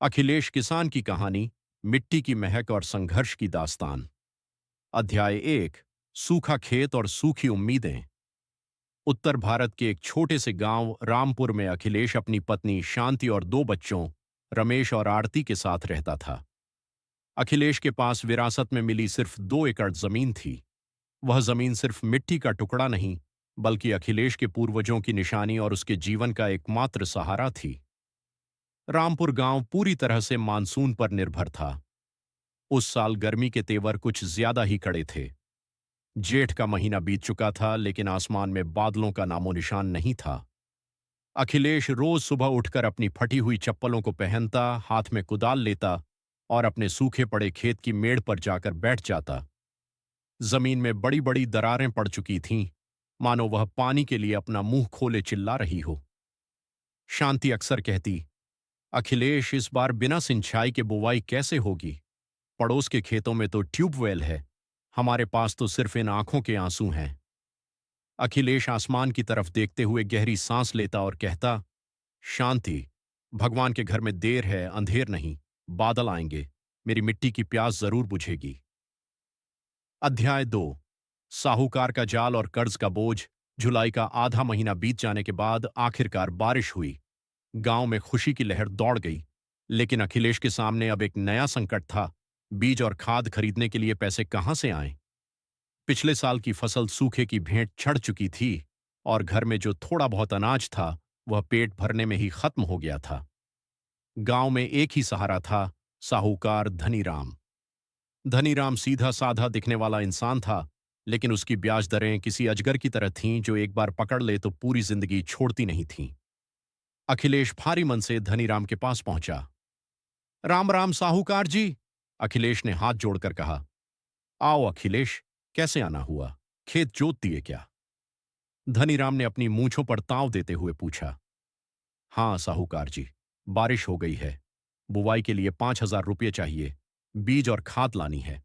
अखिलेश किसान की कहानी, मिट्टी की महक और संघर्ष की दास्तान। अध्याय 1। सूखा खेत और सूखी उम्मीदें। उत्तर भारत के एक छोटे से गांव रामपुर में अखिलेश अपनी पत्नी शांति और दो बच्चों रमेश और आरती के साथ रहता था। अखिलेश के पास विरासत में मिली सिर्फ 2 एकड़ जमीन थी। वह जमीन सिर्फ मिट्टी का टुकड़ा नहीं, बल्कि अखिलेश के पूर्वजों की निशानी और उसके जीवन का एकमात्र सहारा थी। रामपुर गांव पूरी तरह से मानसून पर निर्भर था। उस साल गर्मी के तेवर कुछ ज्यादा ही कड़े थे। जेठ का महीना बीत चुका था, लेकिन आसमान में बादलों का नामो निशान नहीं था। अखिलेश रोज सुबह उठकर अपनी फटी हुई चप्पलों को पहनता, हाथ में कुदाल लेता और अपने सूखे पड़े खेत की मेड़ पर जाकर बैठ जाता। जमीन में बड़ी बड़ी दरारें पड़ चुकी थीं, मानो वह पानी के लिए अपना मुंह खोले चिल्ला रही हो। शांति अक्सर कहती, अखिलेश, इस बार बिना सिंचाई के बुवाई कैसे होगी? पड़ोस के खेतों में तो ट्यूबवेल है, हमारे पास तो सिर्फ इन आंखों के आंसू हैं। अखिलेश आसमान की तरफ देखते हुए गहरी सांस लेता और कहता, शांति, भगवान के घर में देर है, अंधेर नहीं। बादल आएंगे, मेरी मिट्टी की प्यास जरूर बुझेगी। अध्याय 2। साहूकार का जाल और कर्ज का बोझ। जुलाई का आधा महीना बीत जाने के बाद आखिरकार बारिश हुई। गांव में खुशी की लहर दौड़ गई। लेकिन अखिलेश के सामने अब एक नया संकट था। बीज और खाद खरीदने के लिए पैसे कहां से आएं? पिछले साल की फसल सूखे की भेंट चढ़ चुकी थी और घर में जो थोड़ा बहुत अनाज था, वह पेट भरने में ही खत्म हो गया था। गांव में एक ही सहारा था, साहूकार धनीराम। धनीराम सीधा साधा दिखने वाला इंसान था, लेकिन उसकी ब्याज दरें किसी अजगर की तरह थीं जो एक बार पकड़ ले तो पूरी जिंदगी छोड़ती नहीं थीं। अखिलेश भारी मन से धनीराम के पास पहुंचा। राम राम साहूकार जी, अखिलेश ने हाथ जोड़कर कहा। आओ अखिलेश, कैसे आना हुआ? खेत जोत दिए क्या? धनीराम ने अपनी मूंछों पर ताव देते हुए पूछा। हाँ साहूकार जी, बारिश हो गई है। बुवाई के लिए 5,000 रुपये चाहिए। बीज और खाद लानी है।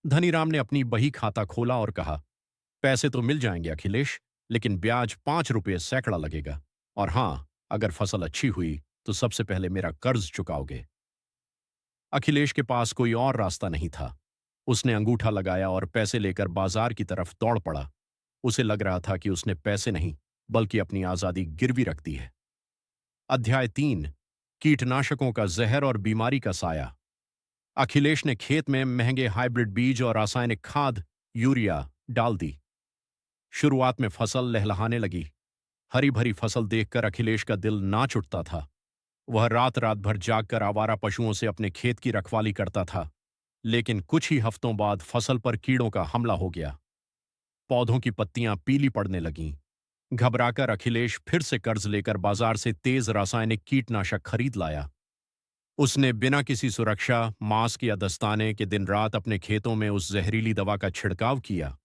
धनीराम ने अपनी बही खाता खोला और कहा, पैसे तो मिल जाएंगे अखिलेश, लेकिन ब्याज 5 रुपये सैकड़ा लगेगा। और हाँ, अगर फसल अच्छी हुई तो सबसे पहले मेरा कर्ज चुकाओगे। अखिलेश के पास कोई और रास्ता नहीं था। उसने अंगूठा लगाया और पैसे लेकर बाजार की तरफ दौड़ पड़ा। उसे लग रहा था कि उसने पैसे नहीं, बल्कि अपनी आजादी गिरवी रख दी है। अध्याय 3। कीटनाशकों का जहर और बीमारी का साया। अखिलेश ने खेत में महंगे हाइब्रिड बीज और रासायनिक खाद, यूरिया डाल दी। शुरुआत में फसल लहलहाने लगी। हरी भरी फसल देखकर अखिलेश का दिल नाच उठता था। वह रात रात भर जागकर आवारा पशुओं से अपने खेत की रखवाली करता था। लेकिन कुछ ही हफ्तों बाद फसल पर कीड़ों का हमला हो गया। पौधों की पत्तियां पीली पड़ने लगीं। घबराकर अखिलेश फिर से कर्ज लेकर बाजार से तेज रासायनिक कीटनाशक खरीद लाया। उसने बिना किसी सुरक्षा, मास्क या दस्ताने के दिन रात अपने खेतों में उस जहरीली दवा का छिड़काव किया।